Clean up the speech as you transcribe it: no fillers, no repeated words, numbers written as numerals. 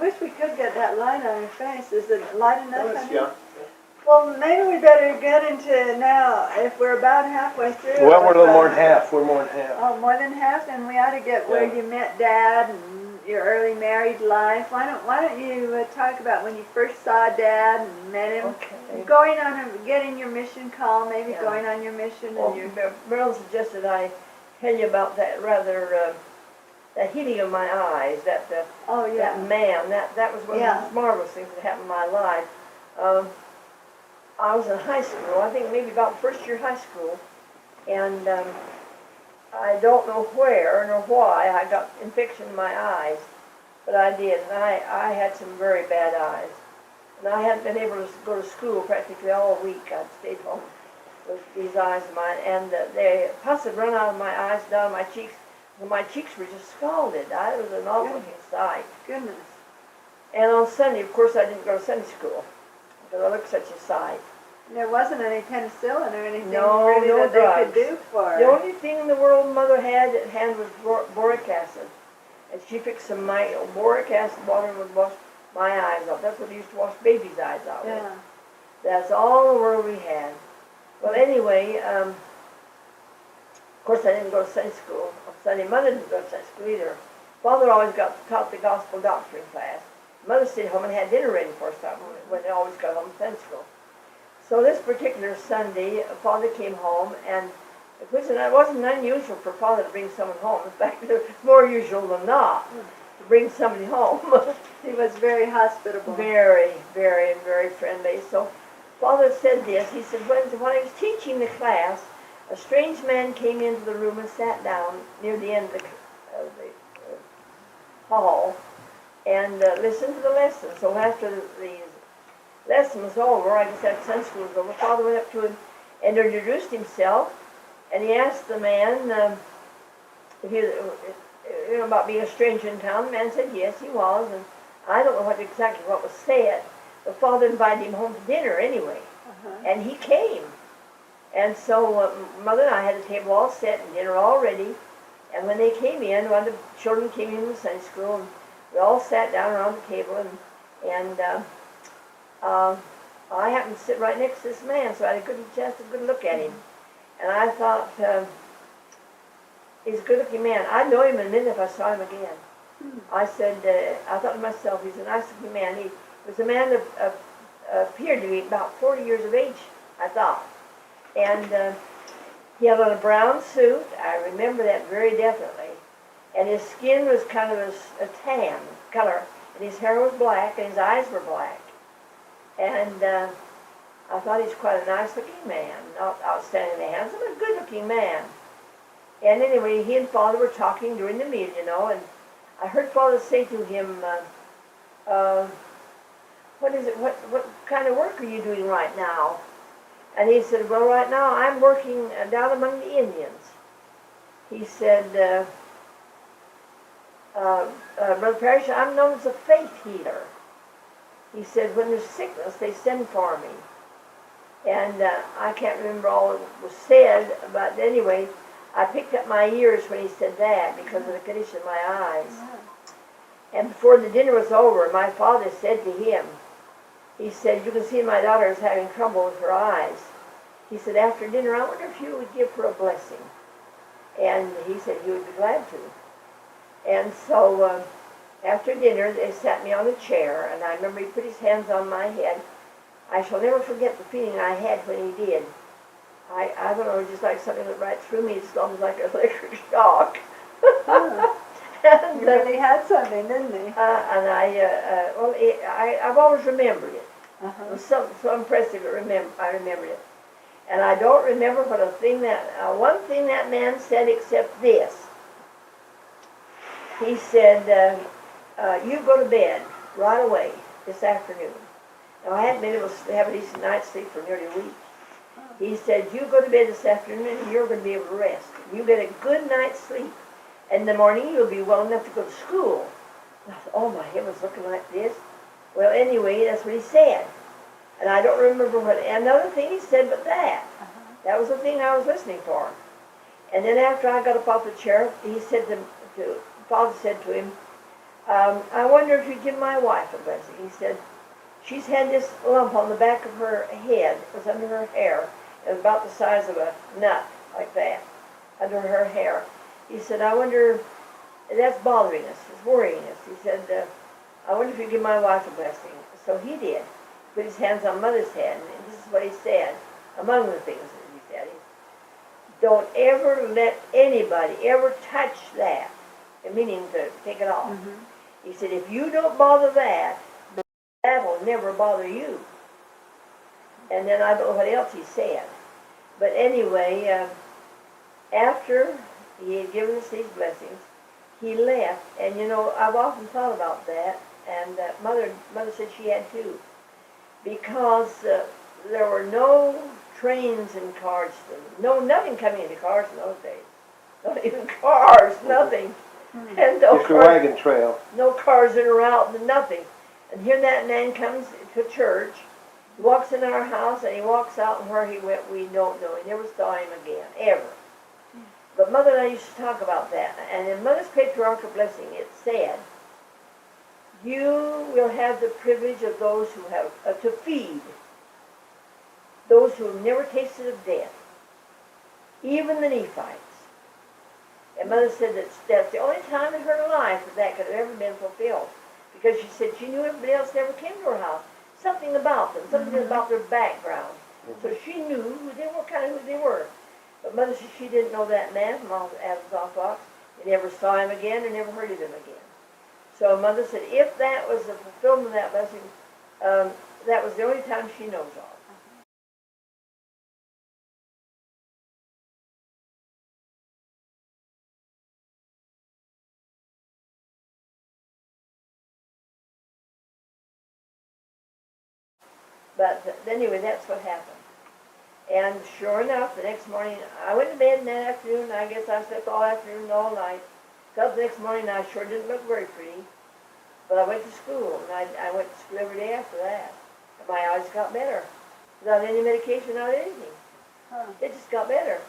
wish we could get that light on your face. Is it light enough? Yeah. Well, maybe we better get into now, if we're about halfway through. Well, we're a little more than half. We're more than half. Oh, more than half? Then we ought to get where you met Dad and your early married life. Why don't you talk about when you first saw Dad and met him? Okay. Going on getting your mission call, maybe going on your mission. Well, Merle suggested I tell you about that rather, that healing of my eyes, that that man, that was one of the most marvelous things that happened in my life. I was in high school, I think maybe about first year high school, and I don't know where nor why I got infection in my eyes, but I did, and I had some very bad eyes. And I hadn't been able to go to school practically all week. I'd stayed home with these eyes of mine, and they pus had run out of my eyes, down my cheeks. And my cheeks were just scalded. It was an awful sight. Goodness. And on Sunday, of course, I didn't go to Sunday school because I looked such a sight. There wasn't any penicillin or anything no that drugs. they could do for her. The only thing in the world Mother had at hand was boric acid. And she fixed some boric acid water and would wash my eyes out. That's what they used to wash babies' eyes out with. That's all the world we had. Well, anyway, of course I didn't go to Sunday school. On Sunday, Mother didn't go to Sunday school either. Father always taught the gospel doctrine class. Mother stayed home and had dinner ready for us when they always got home from Sunday school. So this particular Sunday, Father came home, and it wasn't unusual for Father to bring someone home. In fact, it was more usual than not to bring somebody home. He was very hospitable. Very, very, very friendly. So Father said this. He said, when I was teaching the class, a strange man came into the room and sat down near the end of the hall and listened to the lesson. So after the lesson was over, I guess after Sunday school was over, Father went up to him and introduced himself, and he asked the man if he, about being a stranger in town. The man said yes, he was, and I don't know exactly what was said, but Father invited him home to dinner anyway, and he came. And so Mother and I had the table all set and dinner all ready, and when they came in, one of the children came in from Sunday school, and we all sat down around the table, and I happened to sit right next to this man, so I had a good look at him. And I thought, he's a good-looking man. I'd know him in a minute if I saw him again. I said, I thought to myself, he's a nice-looking man. He was a man that appeared to be about 40 years of age, I thought. And he had on a brown suit. I remember that very definitely. And his skin was kind of a tan color, and his hair was black, and his eyes were black. And I thought he was quite a nice-looking man, not outstandingly handsome, but a good-looking man. And anyway, he and Father were talking during the meal, and I heard Father say to him, what is it? What kind of work are you doing right now? And he said, well, right now I'm working down among the Indians. He said, Brother Parrish, I'm known as a faith healer. He said, when there's sickness, they send for me. And I can't remember all that was said, but anyway, I picked up my ears when he said that because of the condition of my eyes. And before the dinner was over, my father said to him, he said, you can see my daughter is having trouble with her eyes. He said, after dinner, I wonder if you would give her a blessing. And he said he would be glad to. And so after dinner, they sat me on a chair, and I remember he put his hands on my head. I shall never forget the feeling I had when he did. I don't know, it was just like something went right through me. It's almost like an electric shock. And, you really had something, didn't he? And I've always remembered it. It was so impressive. I remembered it. And I don't remember what one thing that man said except this. He said, you go to bed right away this afternoon. Now, I hadn't been able to have a decent night's sleep for nearly a week. He said, you go to bed this afternoon and you're going to be able to rest. You get a good night's sleep. And in the morning, you'll be well enough to go to school. And I thought, oh, my heaven's looking like this. Well, anyway, that's what he said. And I don't remember another thing he said but that. That was the thing I was listening for. And then after I got up off the chair, he said Father said to him, I wonder if you'd give my wife a blessing. He said, she's had this lump on the back of her head. It was under her hair. It was about the size of a nut, like that, under her hair. He said, I wonder, that's bothering us, it's worrying us. He said, I wonder if you'd give my wife a blessing. So he did. Put his hands on Mother's head, and this is what he said, among the things that he said. Don't ever let anybody ever touch that, meaning to take it off. He said, if you don't bother that, that'll never bother you. And then I don't know what else he said. But anyway, after he had given us these blessings, he left. And you know, I've often thought about that, and Mother said she had too. Because there were no trains and cars, nothing coming into cars in those days. Not even cars, nothing. And no Just a wagon trail. no cars in a route, nothing. And here that man comes to church, he walks in our house, and he walks out, and where he went, we don't know. He never saw him again, ever. But Mother and I used to talk about that. And in Mother's patriarchal blessing, it said, you will have the privilege of those who have, to feed those who have never tasted of death, even the Nephites. And Mother said that's the only time in her life that could have ever been fulfilled. Because she said she knew everybody else never came to her house. Something about them, something about their background. So she knew who they were, kind of who they were. But Mother said she didn't know that man from Adam's They never saw him again or never heard of him again. So Mother said if that was the fulfillment of that blessing, that was the only time she knows of. But anyway, that's what happened. And sure enough, the next morning, I went to bed in that afternoon. I guess I slept all afternoon, all night. Got up the next morning, I sure didn't look very pretty. But I went to school, and I went to school every day after that. And my eyes got better. Without any medication, without anything. It just got better.